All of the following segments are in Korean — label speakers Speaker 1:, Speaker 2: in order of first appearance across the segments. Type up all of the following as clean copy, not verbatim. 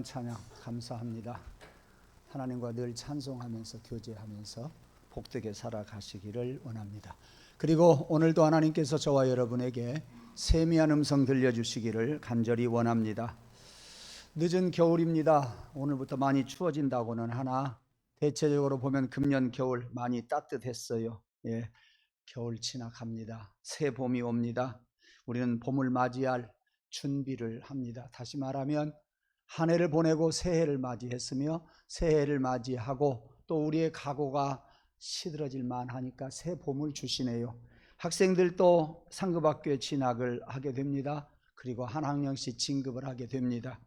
Speaker 1: 찬양 감사합니다. 하나님과 늘 찬송하면서 교제하면서 복되게 살아가시기를 원합니다. 그리고 오늘도 하나님께서 저와 여러분에게 세미한 음성 들려주시기를 간절히 원합니다. 늦은 겨울입니다. 오늘부터 많이 추워진다고는 하나 대체적으로 보면 금년 겨울 많이 따뜻했어요. 겨울 지나갑니다. 새 봄이 옵니다. 우리는 봄을 맞이할 준비를 합니다. 다시 말하면 한 해를 보내고 새해를 맞이했으며 새해를 맞이하고 또 우리의 각오가 시들어질 만하니까 새 봄을 주시네요. 학생들도 상급학교에 진학을 하게 됩니다. 그리고 한 학년씩 진급을 하게 됩니다.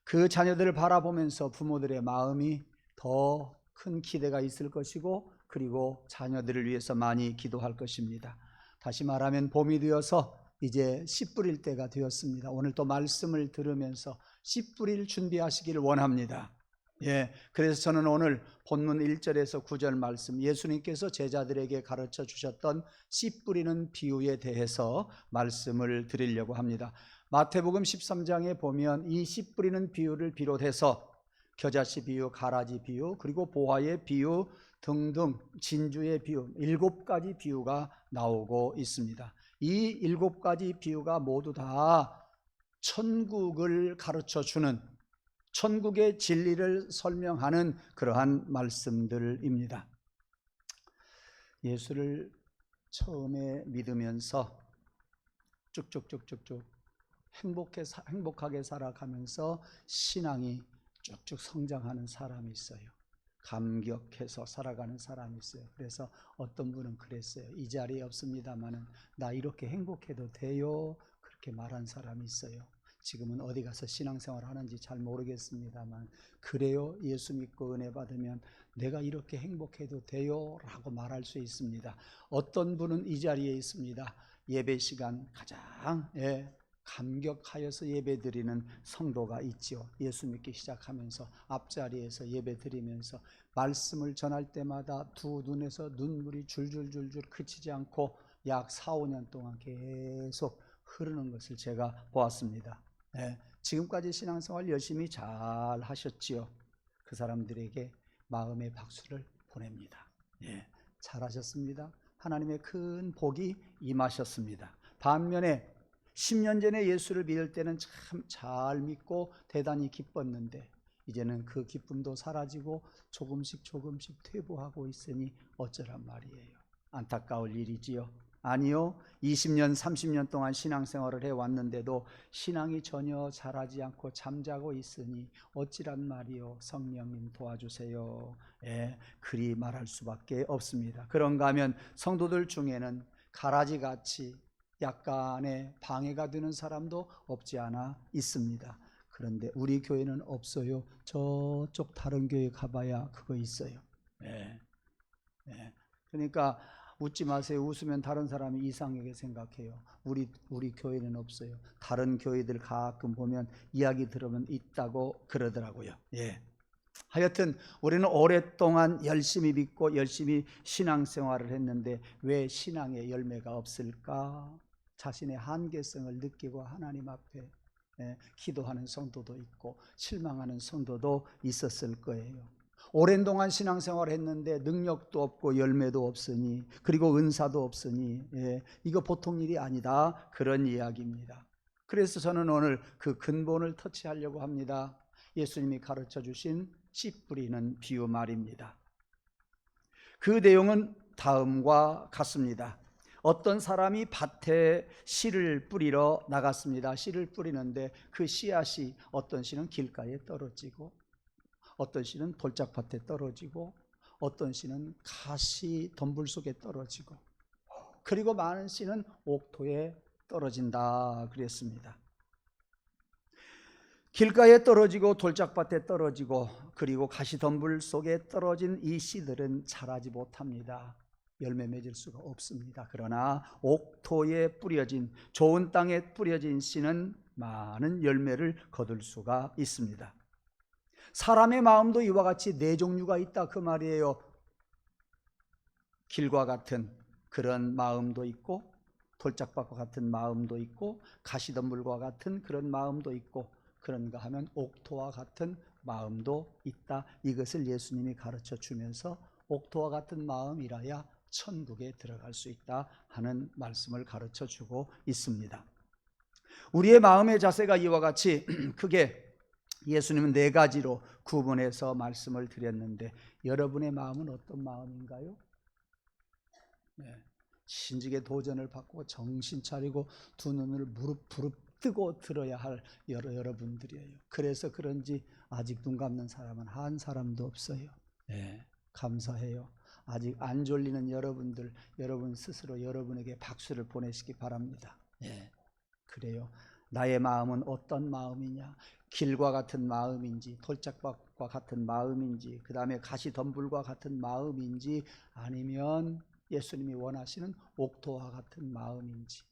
Speaker 1: 그 자녀들을 바라보면서 부모들의 마음이 더 큰 기대가 있을 것이고 그리고 자녀들을 위해서 많이 기도할 것입니다. 다시 말하면 봄이 되어서 이제 씨 뿌릴 때가 되었습니다. 오늘 또 말씀을 들으면서 씨 뿌릴 준비하시기를 원합니다. 그래서 저는 오늘 본문 1절에서 9절 말씀, 예수님께서 제자들에게 가르쳐 주셨던 씨 뿌리는 비유에 대해서 말씀을 드리려고 합니다. 마태복음 13장에 보면 이 씨 뿌리는 비유를 비롯해서 겨자씨 비유, 가라지 비유, 그리고 보화의 비유 등등 진주의 비유 7가지 비유가 나오고 있습니다. 이 7가지 비유가 모두 다 천국을 가르쳐주는, 천국의 진리를 설명하는 그러한 말씀들입니다. 예수를 처음에 믿으면서 쭉쭉쭉쭉쭉 행복하게 살아가면서 신앙이 쭉쭉 성장하는 사람이 있어요. 감격해서 살아가는 사람이 있어요. 그래서 어떤 분은 그랬어요. 이 자리에 없습니다마는 나 이렇게 행복해도 돼요? 그렇게 말한 사람이 있어요. 지금은 어디 가서 신앙생활 하는지 잘 모르겠습니다만 그래요? 예수 믿고 은혜 받으면 내가 이렇게 행복해도 돼요? 라고 말할 수 있습니다. 어떤 분은 이 자리에 있습니다. 예배 시간 가장 감격하여서 예배 드리는 성도가 있죠. 예수 믿기 시작하면서 앞자리에서 예배 드리면서 말씀을 전할 때마다 두 눈에서 눈물이 줄줄줄줄 그치지 않고 약 4, 5년 동안 계속 흐르는 것을 제가 보았습니다. 지금까지 신앙생활 열심히 잘 하셨지요. 그 사람들에게 마음의 박수를 보냅니다. 잘하셨습니다. 하나님의 큰 복이 임하셨습니다. 반면에 10년 전에 예수를 믿을 때는 참 잘 믿고 대단히 기뻤는데 이제는 그 기쁨도 사라지고 조금씩 퇴보하고 있으니 어쩌란 말이에요. 안타까울 일이지요. 아니요, 20년 30년 동안 신앙생활을 해왔는데도 신앙이 전혀 자라지 않고 잠자고 있으니 어찌란 말이요. 성령님 도와주세요. 그리 말할 수밖에 없습니다. 그런가 하면 성도들 중에는 가라지같이 약간의 방해가 되는 사람도 없지 않아 있습니다. 그런데 우리 교회는 없어요. 저쪽 다른 교회 가봐야 그거 있어요. 그러니까 웃지 마세요. 웃으면 다른 사람이 이상하게 생각해요. 우리 교회는 없어요. 다른 교회들 가끔 보면 이야기 들으면 있다고 그러더라고요. 하여튼 우리는 오랫동안 열심히 믿고 열심히 신앙생활을 했는데 왜 신앙의 열매가 없을까? 자신의 한계성을 느끼고 하나님 앞에 기도하는 성도도 있고 실망하는 성도도 있었을 거예요. 오랜 동안 신앙생활을 했는데 능력도 없고 열매도 없으니 그리고 은사도 없으니 이거 보통 일이 아니다, 그런 이야기입니다. 그래서 저는 오늘 그 근본을 터치하려고 합니다. 예수님이 가르쳐 주신 씨 뿌리는 비유 말입니다. 그 내용은 다음과 같습니다. 어떤 사람이 밭에 씨를 뿌리러 나갔습니다. 씨를 뿌리는데 그 씨앗이 어떤 씨는 길가에 떨어지고 어떤 씨는 돌짝밭에 떨어지고 어떤 씨는 가시 덤불 속에 떨어지고 그리고 많은 씨는 옥토에 떨어진다 그랬습니다. 길가에 떨어지고 돌짝밭에 떨어지고 그리고 가시덤불 속에 떨어진 이 씨들은 자라지 못합니다. 열매 맺을 수가 없습니다. 그러나 옥토에 뿌려진, 좋은 땅에 뿌려진 씨는 많은 열매를 거둘 수가 있습니다. 사람의 마음도 이와 같이 네 종류가 있다 그 말이에요. 길과 같은 그런 마음도 있고 돌짝밭과 같은 마음도 있고 가시덤불과 같은 그런 마음도 있고 그런가 하면 옥토와 같은 마음도 있다. 이것을 예수님이 가르쳐 주면서 옥토와 같은 마음이라야 천국에 들어갈 수 있다 하는 말씀을 가르쳐 주고 있습니다. 우리의 마음의 자세가 이와 같이 크게 예수님은 4가지로 구분해서 말씀을 드렸는데 여러분의 마음은 어떤 마음인가요? 신직의 도전을 받고 정신 차리고 두 눈을 무릎 뜨고 들어야 할 여러분들이에요. 그래서 그런지 아직 눈 감는 사람은 한 사람도 없어요. 감사해요. 아직 안 졸리는 여러분들, 여러분 스스로 여러분에게 박수를 보내시기 바랍니다. 그래요. 나의 마음은 어떤 마음이냐? 길과 같은 마음인지, 돌짝밭과 같은 마음인지, 그 다음에 가시덤불과 같은 마음인지, 아니면 예수님이 원하시는 옥토와 같은 마음인지.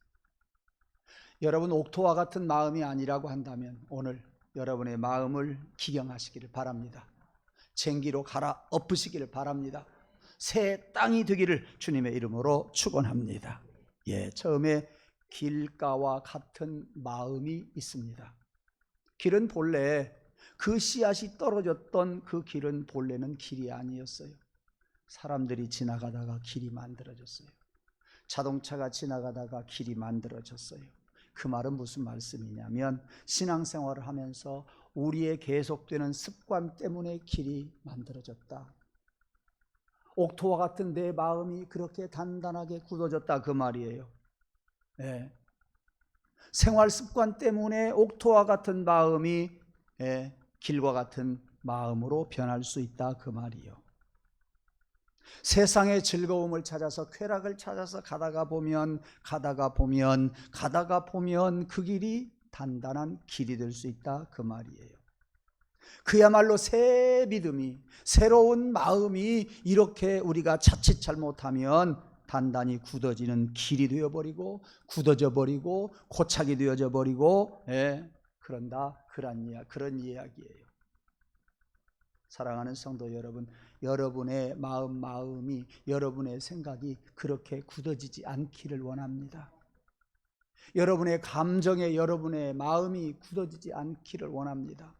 Speaker 1: 여러분 옥토와 같은 마음이 아니라고 한다면 오늘 여러분의 마음을 기경하시기를 바랍니다. 쟁기로 갈아 엎으시기를 바랍니다. 새 땅이 되기를 주님의 이름으로 축원합니다. 처음에 길가와 같은 마음이 있습니다. 길은 본래 그 씨앗이 떨어졌던 그 길은 본래는 길이 아니었어요. 사람들이 지나가다가 길이 만들어졌어요. 자동차가 지나가다가 길이 만들어졌어요. 그 말은 무슨 말씀이냐면 신앙생활을 하면서 우리의 계속되는 습관 때문에 길이 만들어졌다. 옥토와 같은 내 마음이 그렇게 단단하게 굳어졌다 그 말이에요. 생활 습관 때문에 옥토와 같은 마음이 길과 같은 마음으로 변할 수 있다 그 말이에요. 세상의 즐거움을 찾아서 쾌락을 찾아서 가다가 보면 그 길이 단단한 길이 될 수 있다 그 말이에요. 그야말로 새 믿음이, 새로운 마음이 이렇게 우리가 자칫 잘못하면 단단히 굳어지는 길이 되어버리고 굳어져 버리고 고착이 되어져 버리고 그런 이야기예요. 사랑하는 성도 여러분, 여러분의 마음이, 여러분의 생각이 그렇게 굳어지지 않기를 원합니다. 여러분의 감정에 여러분의 마음이 굳어지지 않기를 원합니다.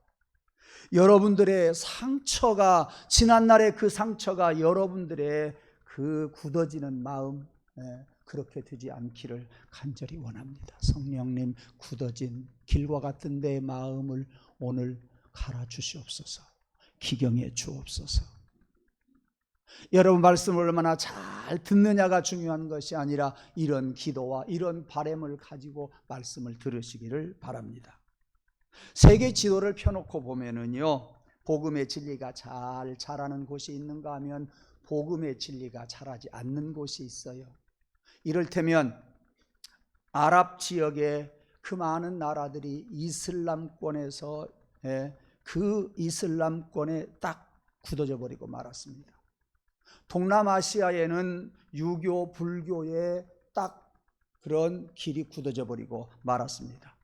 Speaker 1: 여러분들의 상처가, 지난날의 그 상처가 여러분들의 그 굳어지는 마음, 그렇게 되지 않기를 간절히 원합니다. 성령님, 굳어진 길과 같은 내 마음을 오늘 갈아주시옵소서. 기경해 주옵소서. 여러분 말씀을 얼마나 잘 듣느냐가 중요한 것이 아니라 이런 기도와 이런 바람을 가지고 말씀을 들으시기를 바랍니다. 세계 지도를 펴놓고 보면은요, 복음의 진리가 잘 자라는 곳이 있는가 하면 복음의 진리가 자라지 않는 곳이 있어요. 이를테면 아랍 지역의 그 많은 나라들이 이슬람권에서 그 이슬람권에 딱 굳어져 버리고 말았습니다. 동남아시아에는 유교, 불교에 딱 그런 길이 굳어져 버리고 말았습니다.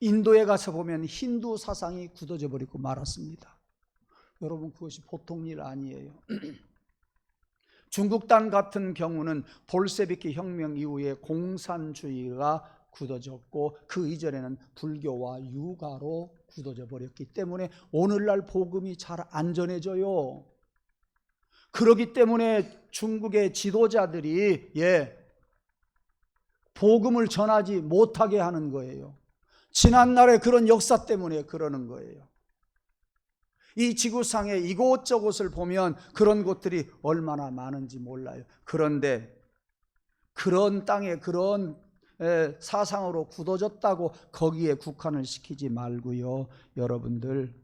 Speaker 1: 인도에 가서 보면 힌두 사상이 굳어져 버리고 말았습니다. 여러분 그것이 보통 일 아니에요. 중국 땅 같은 경우는 볼셰비키 혁명 이후에 공산주의가 굳어졌고 그 이전에는 불교와 유가로 굳어져 버렸기 때문에 오늘날 복음이 잘 안 전해져요. 그렇기 때문에 중국의 지도자들이 복음을 전하지 못하게 하는 거예요. 지난날의 그런 역사 때문에 그러는 거예요. 이 지구상의 이곳저곳을 보면 그런 곳들이 얼마나 많은지 몰라요. 그런데 그런 땅에 그런 사상으로 굳어졌다고 거기에 국한을 시키지 말고요. 여러분들,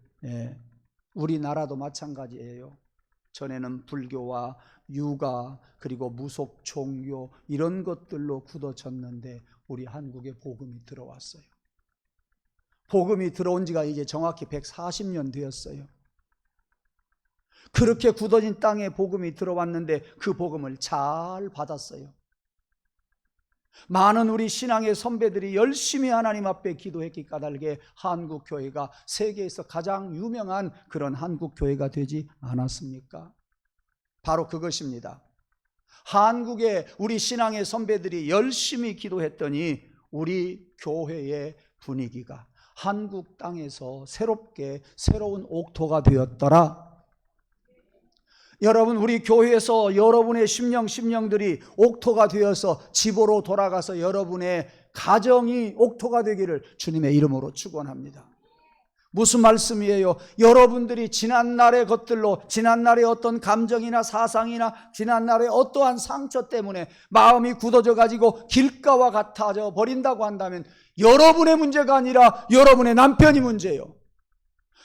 Speaker 1: 우리나라도 마찬가지예요. 전에는 불교와 유가 그리고 무속 종교 이런 것들로 굳어졌는데 우리 한국에 복음이 들어왔어요. 복음이 들어온 지가 이제 정확히 140년 되었어요. 그렇게 굳어진 땅에 복음이 들어왔는데 그 복음을 잘 받았어요. 많은 우리 신앙의 선배들이 열심히 하나님 앞에 기도했기 까닭에 한국교회가 세계에서 가장 유명한 그런 한국교회가 되지 않았습니까? 바로 그것입니다. 한국의 우리 신앙의 선배들이 열심히 기도했더니 우리 교회의 분위기가, 한국 땅에서 새롭게 새로운 옥토가 되었더라. 여러분, 우리 교회에서 여러분의 심령들이 옥토가 되어서 집으로 돌아가서 여러분의 가정이 옥토가 되기를 주님의 이름으로 축원합니다. 무슨 말씀이에요? 여러분들이 지난날의 것들로, 지난날의 어떤 감정이나 사상이나 지난날의 어떠한 상처 때문에 마음이 굳어져 가지고 길가와 같아져 버린다고 한다면 여러분의 문제가 아니라 여러분의 남편이 문제예요.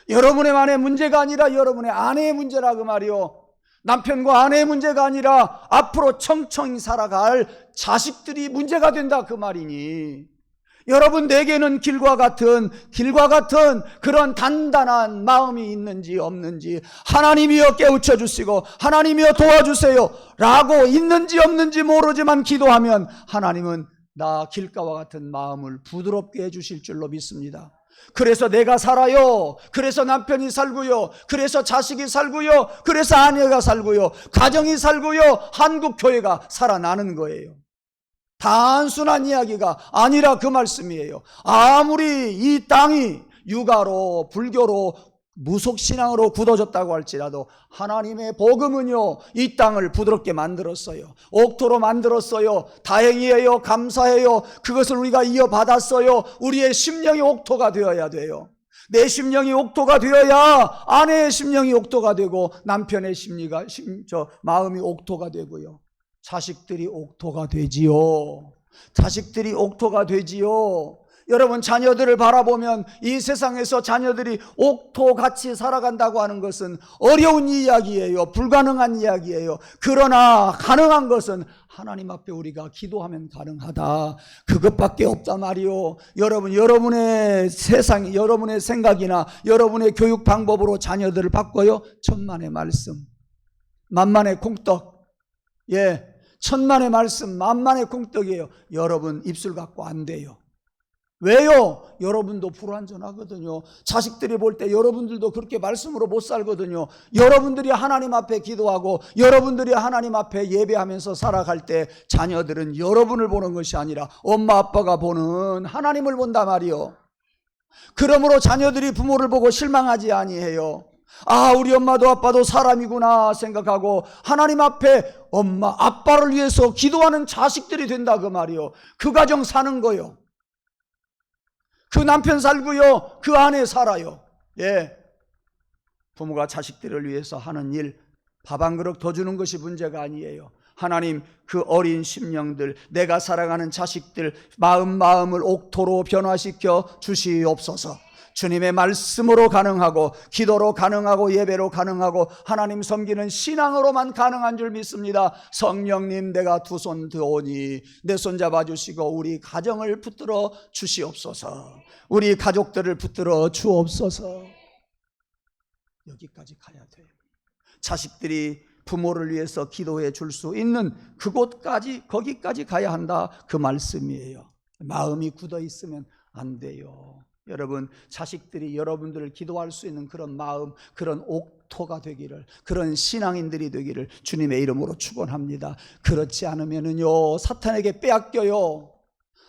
Speaker 1: 여러분의 아내의 문제가 아니라 여러분의 아내의 문제라 그 말이요. 남편과 아내의 문제가 아니라 앞으로 청청히 살아갈 자식들이 문제가 된다 그 말이니, 여러분 내게는 길과 같은 그런 단단한 마음이 있는지 없는지 하나님이여 깨우쳐 주시고 하나님이여 도와주세요 라고 있는지 없는지 모르지만 기도하면 하나님은 나 길가와 같은 마음을 부드럽게 해주실 줄로 믿습니다. 그래서 내가 살아요. 그래서 남편이 살고요. 그래서 자식이 살고요. 그래서 아내가 살고요. 가정이 살고요. 한국교회가 살아나는 거예요. 단순한 이야기가 아니라 그 말씀이에요. 아무리 이 땅이 육아로 불교로 무속신앙으로 굳어졌다고 할지라도 하나님의 복음은요 이 땅을 부드럽게 만들었어요. 옥토로 만들었어요. 다행이에요. 감사해요. 그것을 우리가 이어받았어요. 우리의 심령이 옥토가 되어야 돼요. 내 심령이 옥토가 되어야 아내의 심령이 옥토가 되고 남편의 마음이 옥토가 되고요. 자식들이 옥토가 되지요. 자식들이 옥토가 되지요. 여러분 자녀들을 바라보면 이 세상에서 자녀들이 옥토같이 살아간다고 하는 것은 어려운 이야기예요. 불가능한 이야기예요. 그러나 가능한 것은 하나님 앞에 우리가 기도하면 가능하다. 그것밖에 없단 말이요. 여러분 여러분의 세상, 여러분의 생각이나 여러분의 교육 방법으로 자녀들을 바꿔요? 천만의 말씀, 만만의 콩떡. 천만의 말씀, 만만의 콩떡이에요. 여러분 입술 갖고 안 돼요. 왜요? 여러분도 불완전하거든요. 자식들이 볼 때 여러분들도 그렇게 말씀으로 못 살거든요. 여러분들이 하나님 앞에 기도하고 여러분들이 하나님 앞에 예배하면서 살아갈 때 자녀들은 여러분을 보는 것이 아니라 엄마 아빠가 보는 하나님을 본단 말이요. 그러므로 자녀들이 부모를 보고 실망하지 아니해요. 아, 우리 엄마도 아빠도 사람이구나 생각하고 하나님 앞에 엄마 아빠를 위해서 기도하는 자식들이 된다 그 말이요. 그 가정 사는 거요. 그 남편 살고요. 그 아내 살아요. 부모가 자식들을 위해서 하는 일, 밥 한 그릇 더 주는 것이 문제가 아니에요. 하나님 그 어린 심령들, 내가 사랑하는 자식들 마음을 옥토로 변화시켜 주시옵소서. 주님의 말씀으로 가능하고 기도로 가능하고 예배로 가능하고 하나님 섬기는 신앙으로만 가능한 줄 믿습니다. 성령님 내가 두 손 드오니 내 손 잡아주시고 우리 가정을 붙들어 주시옵소서. 우리 가족들을 붙들어 주옵소서. 여기까지 가야 돼요. 자식들이 부모를 위해서 기도해 줄 수 있는 그곳까지, 거기까지 가야 한다 그 말씀이에요. 마음이 굳어 있으면 안 돼요. 여러분 자식들이 여러분들을 기도할 수 있는 그런 마음, 그런 옥토가 되기를, 그런 신앙인들이 되기를 주님의 이름으로 축원합니다. 그렇지 않으면은요 사탄에게 빼앗겨요.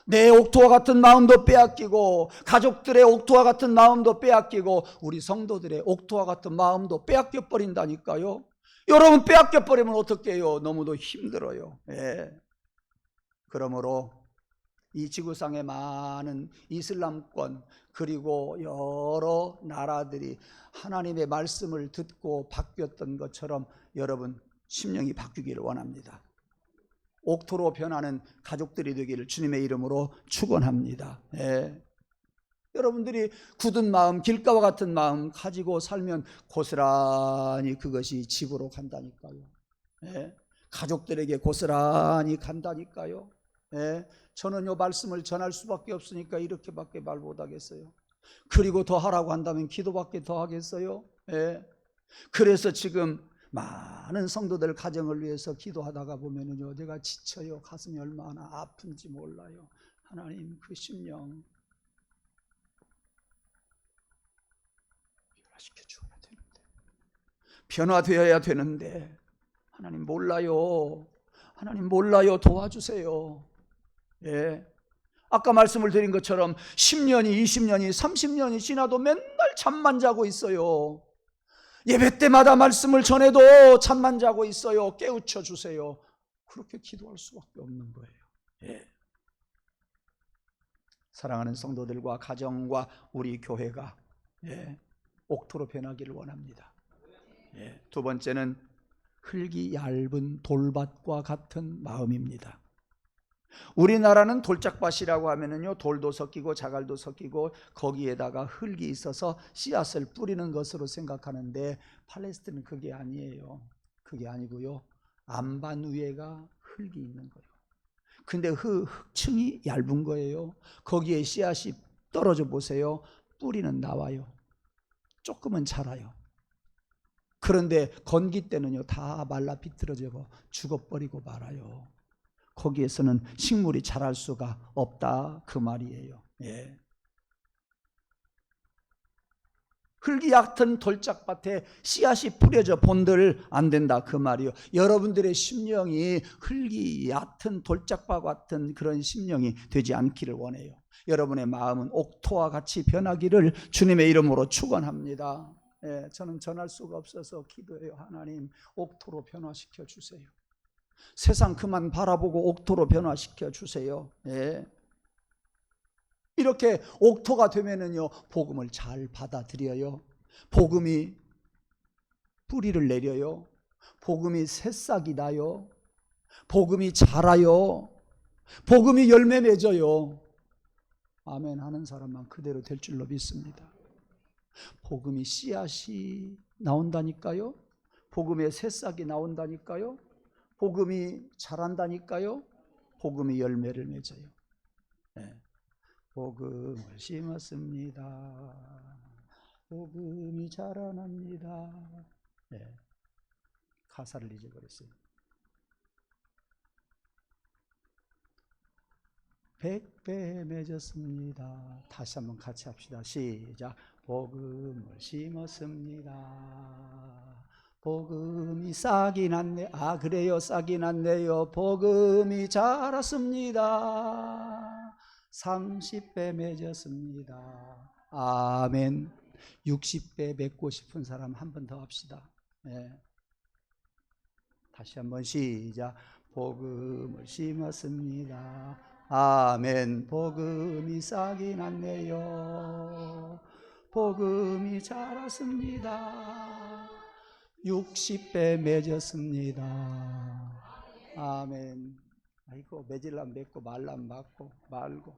Speaker 1: 내 옥토와 같은 마음도 빼앗기고 가족들의 옥토와 같은 마음도 빼앗기고 우리 성도들의 옥토와 같은 마음도 빼앗겨 버린다니까요. 여러분 빼앗겨 버리면 어떻게 해요? 너무도 힘들어요. 그러므로 이 지구상의 많은 이슬람권 그리고 여러 나라들이 하나님의 말씀을 듣고 바뀌었던 것처럼 여러분 심령이 바뀌기를 원합니다. 옥토로 변하는 가족들이 되기를 주님의 이름으로 축원합니다. 여러분들이 굳은 마음, 길가와 같은 마음 가지고 살면 고스란히 그것이 집으로 간다니까요. 가족들에게 고스란히 간다니까요. 저는 이 말씀을 전할 수밖에 없으니까 이렇게밖에 말 못하겠어요. 그리고 더 하라고 한다면 기도밖에 더 하겠어요. 그래서 지금 많은 성도들 가정을 위해서 기도하다가 보면은요 내가 지쳐요. 가슴이 얼마나 아픈지 몰라요. 하나님 그 심령 변화시켜 주어야 되는데, 변화되어야 되는데 하나님 몰라요. 하나님 몰라요. 도와주세요. 아까 말씀을 드린 것처럼 10년이 20년이 30년이 지나도 맨날 잠만 자고 있어요. 예배 때마다 말씀을 전해도 잠만 자고 있어요. 깨우쳐 주세요. 그렇게 기도할 수밖에 없는 거예요. 예. 사랑하는 성도들과 가정과 우리 교회가 옥토로 변하기를 원합니다. 두 번째는 흙이 얇은 돌밭과 같은 마음입니다. 우리나라는 돌짝밭이라고 하면은요, 돌도 섞이고 자갈도 섞이고 거기에다가 흙이 있어서 씨앗을 뿌리는 것으로 생각하는데 팔레스틴은 그게 아니에요. 그게 아니고요, 안반 위에가 흙이 있는 거예요. 근데 흙층이 얇은 거예요. 거기에 씨앗이 떨어져 보세요. 뿌리는 나와요. 조금은 자라요. 그런데 건기 때는요, 다 말라 비틀어지고 죽어버리고 말아요. 거기에서는 식물이 자랄 수가 없다, 그 말이에요. 예. 흙이 얕은 돌짝밭에 씨앗이 뿌려져 본들 안 된다, 그 말이요. 여러분들의 심령이 흙이 얕은 돌짝밭 같은 그런 심령이 되지 않기를 원해요. 여러분의 마음은 옥토와 같이 변하기를 주님의 이름으로 축원합니다. 예, 저는 전할 수가 없어서 기도해요. 하나님, 옥토로 변화시켜 주세요. 세상 그만 바라보고 옥토로 변화시켜 주세요. 예. 이렇게 옥토가 되면은요, 복음을 잘 받아들여요. 복음이 뿌리를 내려요. 복음이 새싹이 나요. 복음이 자라요. 복음이 열매 맺어요. 아멘 하는 사람만 그대로 될 줄로 믿습니다. 복음이 씨앗이 나온다니까요. 복음의 새싹이 나온다니까요. 복음이 자란다니까요. 복음이 열매를 맺어요. 네. 복음을 심었습니다. 복음이 자라납니다. 네. 가사를 잊어버렸어요. 100배 맺었습니다. 다시 한번 같이 합시다. 시작. 복음을 심었습니다. 복음이 싹이 났네. 아, 그래요, 싹이 났네요. 복음이 자랐습니다. 30배 맺었습니다. 아멘. 60배 맺고 싶은 사람 한 번 더 합시다. 네. 다시 한번 시작. 복음을 심었습니다. 아멘. 복음이 싹이 났네요. 복음이 자랐습니다. 60배 맺었습니다. 아멘. 아이고, 맺으려면 맺고 말라면 말고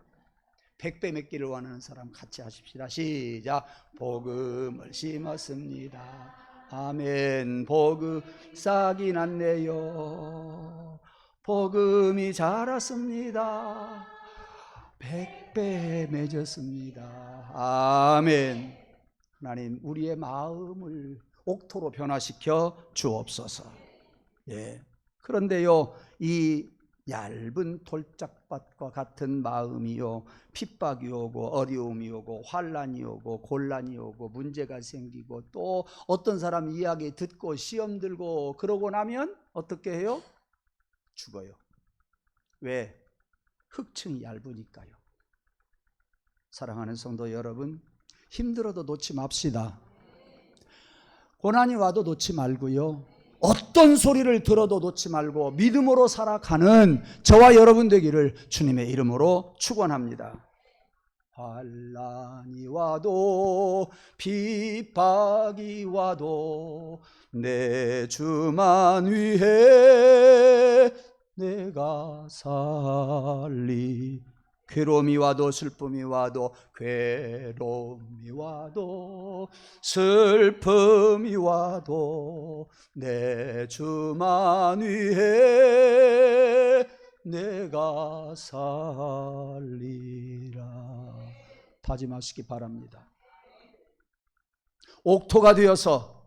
Speaker 1: 100배 맺기를 원하는 사람 같이 하십시다. 시작. 복음을 심었습니다. 아멘. 복음 싹이 났네요. 복음이 자랐습니다. 100배 맺었습니다. 아멘. 하나님, 우리의 마음을 옥토로 변화시켜 주옵소서. 예. 그런데요, 이 얇은 돌짝밭과 같은 마음이요, 핍박이 오고 어려움이 오고 환난이 오고 곤란이 오고 문제가 생기고 또 어떤 사람 이야기 듣고 시험 들고 그러고 나면 어떻게 해요? 죽어요. 왜? 흙층이 얇으니까요. 사랑하는 성도 여러분, 힘들어도 놓지 맙시다. 고난이 와도 놓지 말고요, 어떤 소리를 들어도 놓지 말고 믿음으로 살아가는 저와 여러분 되기를 주님의 이름으로 축원합니다. 환난이 와도 핍박이 와도 내 주만 위해 내가 살리. 괴로움이 와도 슬픔이 와도 괴로움이 와도 슬픔이 와도 내 주만 위해 내가 살리라. 다짐하시기 바랍니다. 옥토가 되어서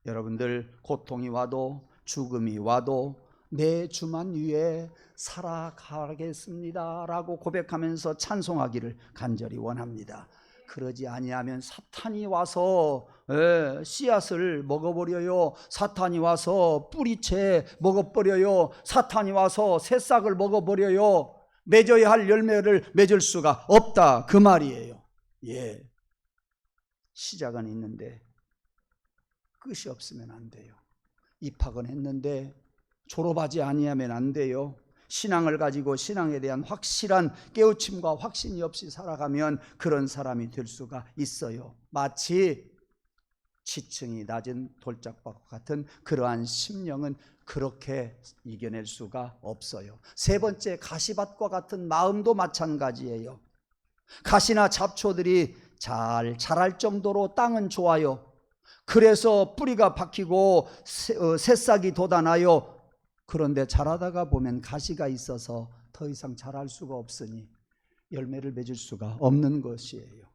Speaker 1: 여러분들 고통이 와도 죽음이 와도 내 주만 위해 살아가겠습니다 라고 고백하면서 찬송하기를 간절히 원합니다. 그러지 아니하면 사탄이 와서 씨앗을 먹어버려요. 사탄이 와서 뿌리채 먹어버려요. 사탄이 와서 새싹을 먹어버려요. 맺어야 할 열매를 맺을 수가 없다 그 말이에요. 예, 시작은 있는데 끝이 없으면 안 돼요. 입학은 했는데 졸업하지 아니하면 안 돼요. 신앙을 가지고 신앙에 대한 확실한 깨우침과 확신이 없이 살아가면 그런 사람이 될 수가 있어요. 마치 지층이 낮은 돌짝밭과 같은 그러한 심령은 그렇게 이겨낼 수가 없어요. 세 번째, 가시밭과 같은 마음도 마찬가지예요. 가시나 잡초들이 잘 자랄 정도로 땅은 좋아요. 그래서 뿌리가 박히고 새싹이 돋아나요. 그런데 자라다가 보면 가시가 있어서 더 이상 자랄 수가 없으니 열매를 맺을 수가 없는 것이에요.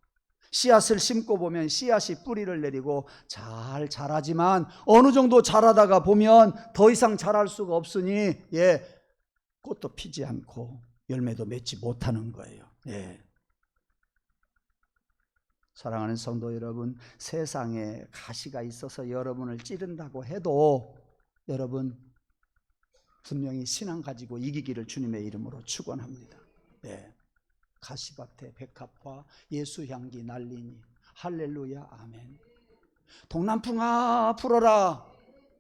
Speaker 1: 씨앗을 심고 보면 씨앗이 뿌리를 내리고 잘 자라지만 어느 정도 자라다가 보면 더 이상 자랄 수가 없으니 꽃도 피지 않고 열매도 맺지 못하는 거예요. 사랑하는 성도 여러분, 세상에 가시가 있어서 여러분을 찌른다고 해도 여러분 분명히 신앙 가지고 이기기를 주님의 이름으로 축원합니다. 가시밭에 백합화 예수 향기 날리니 할렐루야 아멘. 동남풍아 불어라,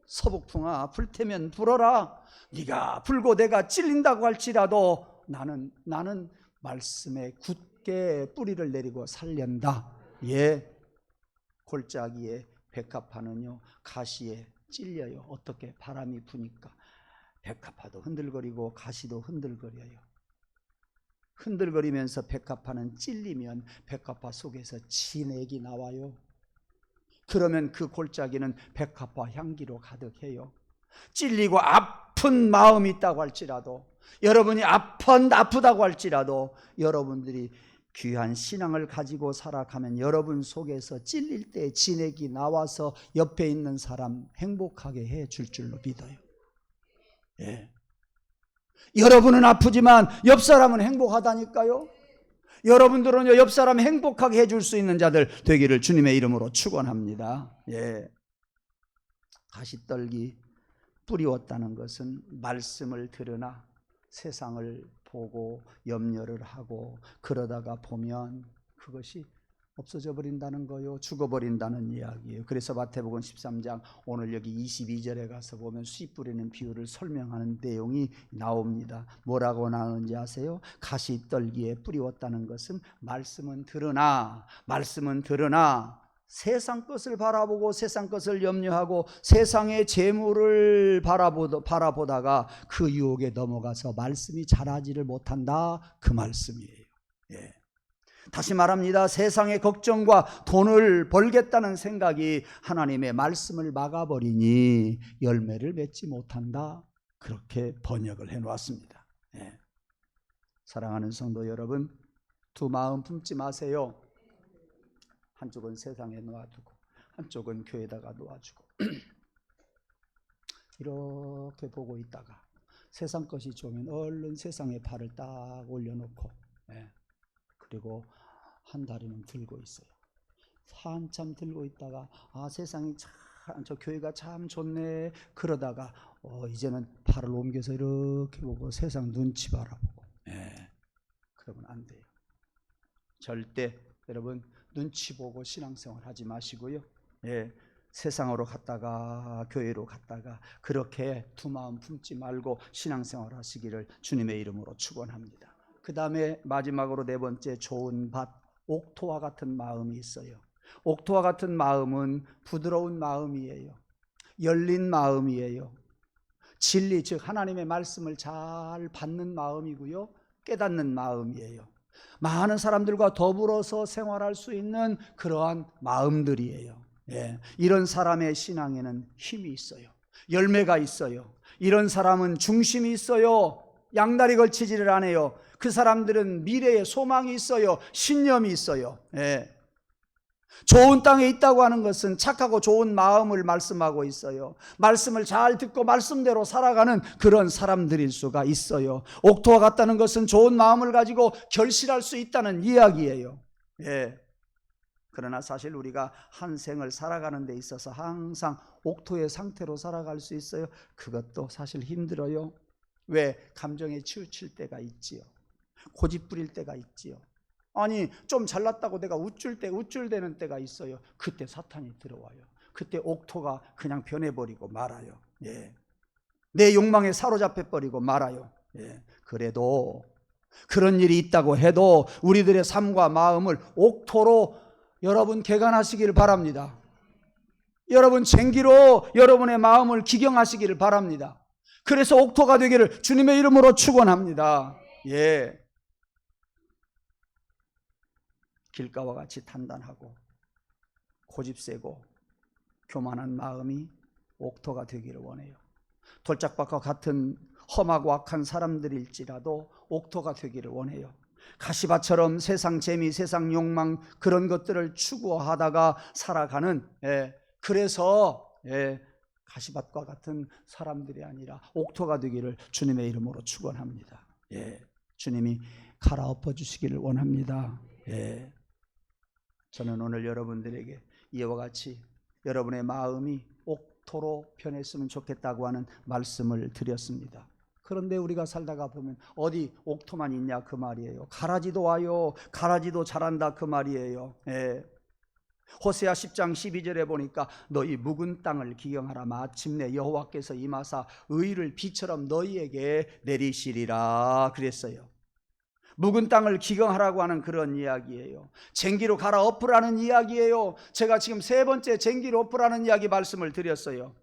Speaker 1: 서북풍아 불태면 불어라. 네가 불고 내가 찔린다고 할지라도 나는 말씀에 굳게 뿌리를 내리고 살련다. 골짜기에 백합화는요 가시에 찔려요. 어떻게? 바람이 부니까 백합화도 흔들거리고 가시도 흔들거려요. 흔들거리면서 백합화는 찔리면 백합화 속에서 진액이 나와요. 그러면 그 골짜기는 백합화 향기로 가득해요. 찔리고 아픈 마음이 있다고 할지라도, 여러분이 아프다고 할지라도 여러분들이 귀한 신앙을 가지고 살아가면 여러분 속에서 찔릴 때 진액이 나와서 옆에 있는 사람 행복하게 해줄 줄로 믿어요. 여러분은 아프지만 옆 사람은 행복하다니까요. 여러분들은요 옆 사람 행복하게 해줄 수 있는 자들 되기를 주님의 이름으로 축원합니다. 가시떨기 뿌리웠다는 것은 말씀을 들으나 세상을 보고 염려를 하고 그러다가 보면 그것이 없어져 버린다는 거요, 죽어버린다는 이야기예요. 그래서 마태복음 13장 오늘 여기 22절에 가서 보면 씨 뿌리는 비유를 설명하는 내용이 나옵니다. 뭐라고 나오는지 아세요? 가시떨기에 뿌리웠다는 것은 말씀은 들으나 세상 것을 바라보고 세상 것을 염려하고 세상의 재물을 바라보다가 그 유혹에 넘어가서 말씀이 자라지를 못한다 그 말씀이에요. 다시 말합니다. 세상의 걱정과 돈을 벌겠다는 생각이 하나님의 말씀을 막아버리니 열매를 맺지 못한다. 그렇게 번역을 해놓았습니다. 사랑하는 성도 여러분, 두 마음 품지 마세요. 한쪽은 세상에 놓아두고 한쪽은 교회에다가 놓아주고 이렇게 보고 있다가 세상 것이 좋으면 얼른 세상에 발을 딱 올려놓고 그리고 한 다리는 들고 있어요. 한참 들고 있다가 세상이 참, 저 교회가 참 좋네. 그러다가 이제는 발을 옮겨서 이렇게 보고 세상 눈치 바라보고 그러면 안 돼요. 절대 여러분 눈치 보고 신앙생활 하지 마시고요. 세상으로 갔다가 교회로 갔다가 그렇게 두 마음 품지 말고 신앙생활 하시기를 주님의 이름으로 축원합니다. 그 다음에 마지막으로 네 번째, 좋은 밭, 옥토와 같은 마음이 있어요. 옥토와 같은 마음은 부드러운 마음이에요. 열린 마음이에요. 진리, 즉 하나님의 말씀을 잘 받는 마음이고요, 깨닫는 마음이에요. 많은 사람들과 더불어서 생활할 수 있는 그러한 마음들이에요. 이런 사람의 신앙에는 힘이 있어요. 열매가 있어요. 이런 사람은 중심이 있어요. 양다리 걸치지를 안 해요. 그 사람들은 미래에 소망이 있어요. 신념이 있어요. 좋은 땅에 있다고 하는 것은 착하고 좋은 마음을 말씀하고 있어요. 말씀을 잘 듣고 말씀대로 살아가는 그런 사람들일 수가 있어요. 옥토와 같다는 것은 좋은 마음을 가지고 결실할 수 있다는 이야기예요. 그러나 사실 우리가 한 생을 살아가는 데 있어서 항상 옥토의 상태로 살아갈 수 있어요? 그것도 사실 힘들어요. 왜? 감정에 치우칠 때가 있지요. 고집 부릴 때가 있지요. 아니 좀 잘났다고 내가 우쭐대는 때가 있어요. 그때 사탄이 들어와요. 그때 옥토가 그냥 변해버리고 말아요. 예. 내 욕망에 사로잡혀 버리고 말아요. 예. 그래도 그런 일이 있다고 해도 우리들의 삶과 마음을 옥토로 여러분 개간하시기를 바랍니다. 여러분 쟁기로 여러분의 마음을 기경하시기를 바랍니다. 그래서 옥토가 되기를 주님의 이름으로 축원합니다. 예. 길가와 같이 단단하고 고집세고 교만한 마음이 옥토가 되기를 원해요. 돌짝밭과 같은 험하고 악한 사람들일지라도 옥토가 되기를 원해요. 가시밭처럼 세상 재미, 세상 욕망 그런 것들을 추구하다가 살아가는 그래서 가시밭과 같은 사람들이 아니라 옥토가 되기를 주님의 이름으로 축원합니다. 주님이 갈아엎어 주시기를 원합니다. 저는 오늘 여러분들에게 이와 같이 여러분의 마음이 옥토로 변했으면 좋겠다고 하는 말씀을 드렸습니다. 그런데 우리가 살다가 보면 어디 옥토만 있냐 그 말이에요. 가라지도 와요. 가라지도 자란다 그 말이에요. 호세아 10장 12절에 보니까 너희 묵은 땅을 기경하라. 마침내 여호와께서 임하사 의를 비처럼 너희에게 내리시리라 그랬어요. 묵은 땅을 기경하라고 하는 그런 이야기예요. 쟁기로 갈아엎으라는 이야기예요. 제가 지금 세 번째 쟁기로 엎으라는 이야기 말씀을 드렸어요.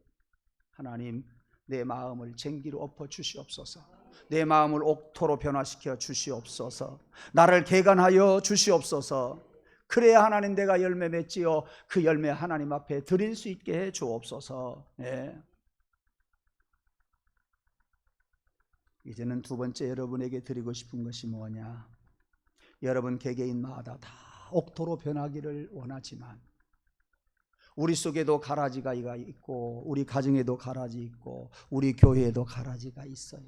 Speaker 1: 하나님 내 마음을 쟁기로 엎어 주시옵소서. 내 마음을 옥토로 변화시켜 주시옵소서. 나를 개간하여 주시옵소서. 그래야 하나님 내가 열매 맺지요. 그 열매 하나님 앞에 드릴 수 있게 해 주옵소서. 이제는 두 번째 여러분에게 드리고 싶은 것이 뭐냐? 여러분 개개인마다 다 옥토로 변하기를 원하지만 우리 속에도 가라지가 있고 우리 가정에도 가라지 있고 우리 교회에도 가라지가 있어요.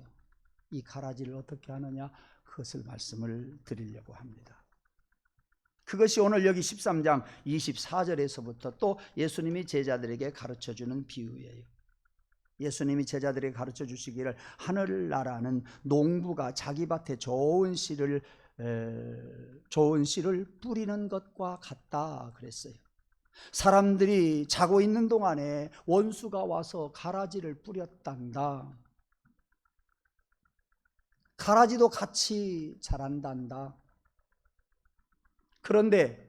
Speaker 1: 이 가라지를 어떻게 하느냐? 그것을 말씀을 드리려고 합니다. 그것이 오늘 여기 13장 24절에서부터 또 예수님이 제자들에게 가르쳐주는 비유예요. 예수님이 제자들에게 가르쳐 주시기를 하늘나라는 농부가 자기 밭에 좋은 씨를 뿌리는 것과 같다 그랬어요. 사람들이 자고 있는 동안에 원수가 와서 가라지를 뿌렸단다. 가라지도 같이 자란단다. 그런데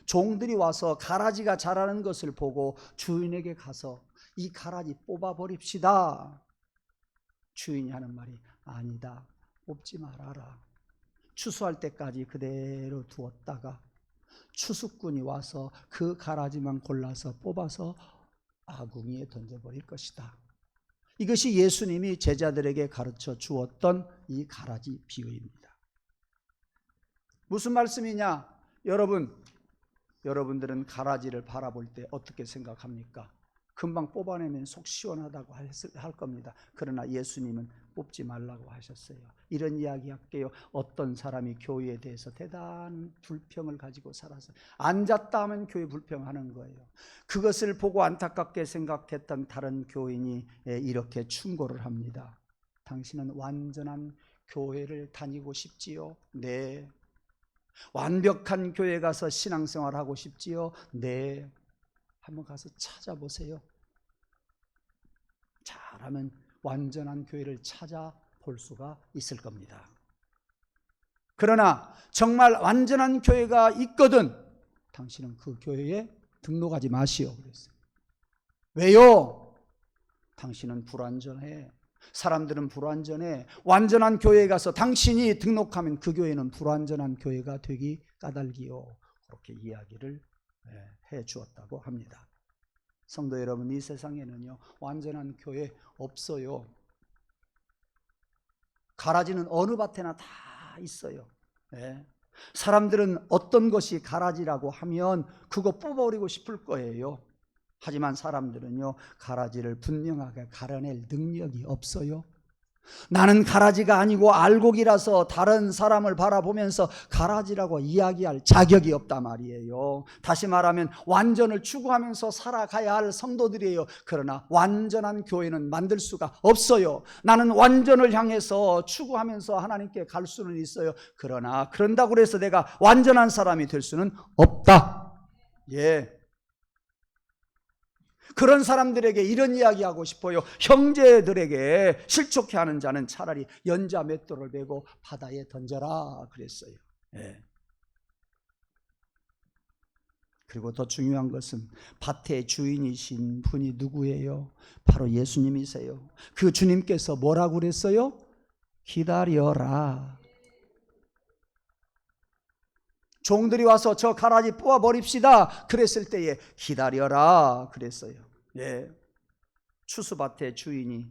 Speaker 1: 종들이 와서 가라지가 자라는 것을 보고 주인에게 가서 이 가라지 뽑아버립시다. 주인이 하는 말이 아니다. 뽑지 말아라. 추수할 때까지 그대로 두었다가 추수꾼이 와서 그 가라지만 골라서 뽑아서 아궁이에 던져버릴 것이다. 이것이 예수님이 제자들에게 가르쳐 주었던 이 가라지 비유입니다. 무슨 말씀이냐? 여러분들은 가라지를 바라볼 때 어떻게 생각합니까? 금방 뽑아내면 속 시원하다고 할 겁니다. 그러나 예수님은 뽑지 말라고 하셨어요. 이런 이야기 할게요. 어떤 사람이 교회에 대해서 대단한 불평을 가지고 살아서 앉았다 하면 교회 불평하는 거예요. 그것을 보고 안타깝게 생각했던 다른 교인이 이렇게 충고를 합니다. 당신은 완전한 교회를 다니고 싶지요? 네. 완벽한 교회 가서 신앙생활 하고 싶지요? 네. 한번 가서 찾아보세요. 잘하면 완전한 교회를 찾아볼 수가 있을 겁니다. 그러나 정말 완전한 교회가 있거든 당신은 그 교회에 등록하지 마시오 그랬어요. 왜요? 당신은 불완전해. 사람들은 불완전해. 완전한 교회에 가서 당신이 등록하면 그 교회는 불완전한 교회가 되기 까닭이요. 그렇게 이야기를 해 주었다고 합니다. 성도 여러분, 이 세상에는요 완전한 교회 없어요. 가라지는 어느 밭에나 다 있어요. 사람들은 어떤 것이 가라지라고 하면 그거 뽑아버리고 싶을 거예요. 하지만 사람들은요 가라지를 분명하게 갈아낼 능력이 없어요. 나는 가라지가 아니고 알곡이라서 다른 사람을 바라보면서 가라지라고 이야기할 자격이 없단 말이에요. 다시 말하면 완전을 추구하면서 살아가야 할 성도들이에요. 그러나 완전한 교회는 만들 수가 없어요. 나는 완전을 향해서 추구하면서 하나님께 갈 수는 있어요. 그러나 그런다고 해서 내가 완전한 사람이 될 수는 없다. 예. 그런 사람들에게 이런 이야기하고 싶어요. 형제들에게 실족해 하는 자는 차라리 연자 맷돌을 메고 바다에 던져라 그랬어요. 예. 그리고 더 중요한 것은 밭의 주인이신 분이 누구예요? 바로 예수님이세요. 그 주님께서 뭐라고 그랬어요? 기다려라. 종들이 와서 저 가라지 뽑아버립시다 그랬을 때에 기다려라 그랬어요. 예. 추수밭의 주인이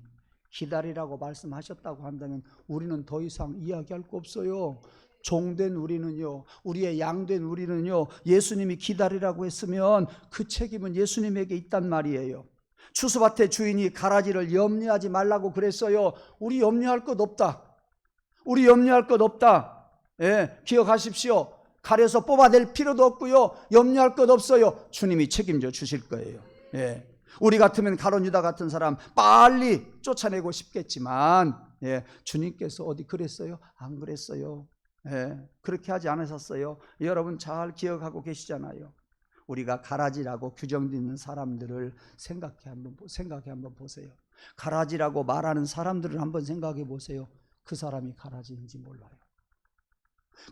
Speaker 1: 기다리라고 말씀하셨다고 한다면 우리는 더 이상 이야기할 거 없어요. 종된 우리는요, 우리의 양된 우리는요, 예수님이 기다리라고 했으면 그 책임은 예수님에게 있단 말이에요. 추수밭의 주인이 가라지를 염려하지 말라고 그랬어요. 우리 염려할 것 없다. 우리 염려할 것 없다. 예, 기억하십시오. 가려서 뽑아낼 필요도 없고요, 염려할 것 없어요. 주님이 책임져 주실 거예요. 예. 우리 같으면 가룟 유다 같은 사람 빨리 쫓아내고 싶겠지만, 예, 주님께서 어디 그랬어요? 안 그랬어요. 예, 그렇게 하지 않으셨어요. 여러분 잘 기억하고 계시잖아요. 우리가 가라지라고 규정짓는 사람들을 생각해 한번 보세요. 가라지라고 말하는 사람들을 한번 생각해 보세요. 그 사람이 가라지인지 몰라요.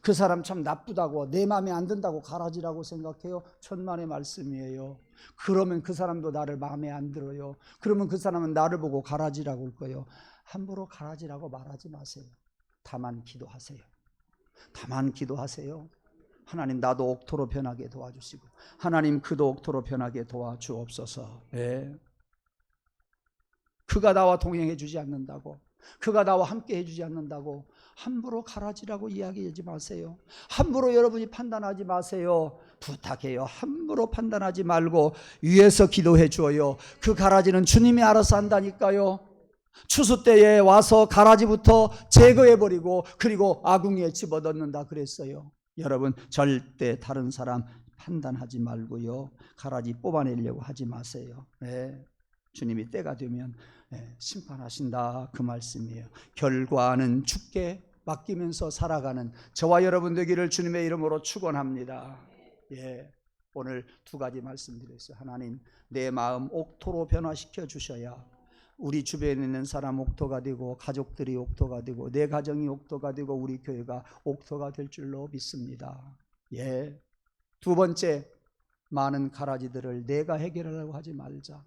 Speaker 1: 그 사람 참 나쁘다고, 내 마음에 안 든다고 가라지라고 생각해요. 천만의 말씀이에요. 그러면 그 사람도 나를 마음에 안 들어요. 그러면 그 사람은 나를 보고 가라지라고 할 거예요. 함부로 가라지라고 말하지 마세요. 다만 기도하세요. 다만 기도하세요. 하나님, 나도 옥토로 변하게 도와주시고, 하나님 그도 옥토로 변하게 도와주옵소서. 네. 그가 나와 동행해 주지 않는다고, 그가 나와 함께 해주지 않는다고 함부로 가라지라고 이야기하지 마세요. 함부로 여러분이 판단하지 마세요. 부탁해요. 함부로 판단하지 말고 위에서 기도해 주어요. 그 가라지는 주님이 알아서 한다니까요. 추수 때에 와서 가라지부터 제거해버리고 그리고 아궁이에 집어넣는다 그랬어요. 여러분 절대 다른 사람 판단하지 말고요, 가라지 뽑아내려고 하지 마세요. 네. 주님이 때가 되면 심판하신다 그 말씀이에요. 결과는 주께 맡기면서 살아가는 저와 여러분 되기를 주님의 이름으로 축원합니다. 예, 오늘 두 가지 말씀드렸어요. 하나님, 내 마음 옥토로 변화시켜 주셔야 우리 주변에 있는 사람 옥토가 되고, 가족들이 옥토가 되고, 내 가정이 옥토가 되고, 우리 교회가 옥토가 될 줄로 믿습니다. 예. 두 번째, 많은 가라지들을 내가 해결하려고 하지 말자.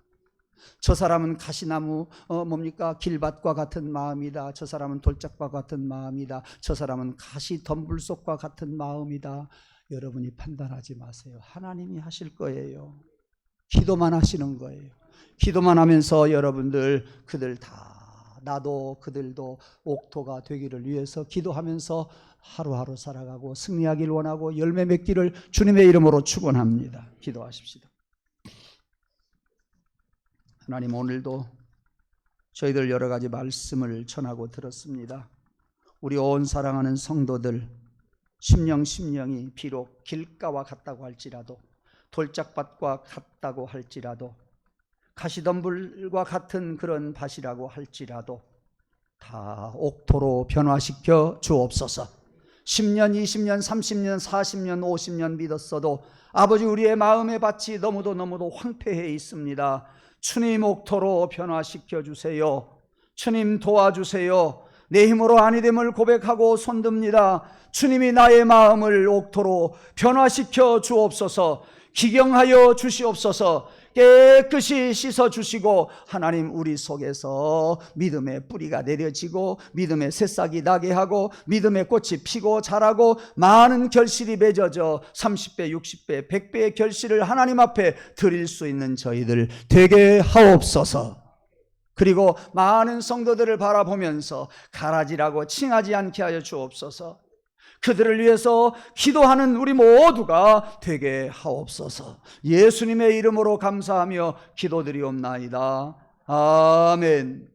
Speaker 1: 저 사람은 가시나무 길밭과 같은 마음이다. 저 사람은 돌짝과 같은 마음이다. 저 사람은 가시 덤불속과 같은 마음이다. 여러분이 판단하지 마세요. 하나님이 하실 거예요. 기도만 하시는 거예요. 기도만 하면서 여러분들 그들 다, 나도 그들도 옥토가 되기를 위해서 기도하면서 하루하루 살아가고 승리하기를 원하고 열매 맺기를 주님의 이름으로 축원합니다. 기도하십시다. 하나님, 오늘도 저희들 여러 가지 말씀을 전하고 들었습니다. 우리 온 사랑하는 성도들, 심령이 비록 길가와 같다고 할지라도, 돌짝밭과 같다고 할지라도, 가시덤불과 같은 그런 밭이라고 할지라도 다 옥토로 변화시켜 주옵소서. 10년, 20년, 30년, 40년, 50년 믿었어도 아버지, 우리의 마음의 밭이 너무도 황폐해 있습니다. 주님, 옥토로 변화시켜 주세요. 주님, 도와주세요. 내 힘으로 아니됨을 고백하고 손듭니다. 주님이 나의 마음을 옥토로 변화시켜 주옵소서. 기경하여 주시옵소서. 깨끗이 씻어주시고 하나님, 우리 속에서 믿음의 뿌리가 내려지고 믿음의 새싹이 나게 하고 믿음의 꽃이 피고 자라고 많은 결실이 맺어져 30배, 60배, 100배의 결실을 하나님 앞에 드릴 수 있는 저희들 되게 하옵소서. 그리고 많은 성도들을 바라보면서 가라지라고 칭하지 않게 하여 주옵소서. 그들을 위해서 기도하는 우리 모두가 되게 하옵소서. 예수님의 이름으로 감사하며 기도드리옵나이다. 아멘.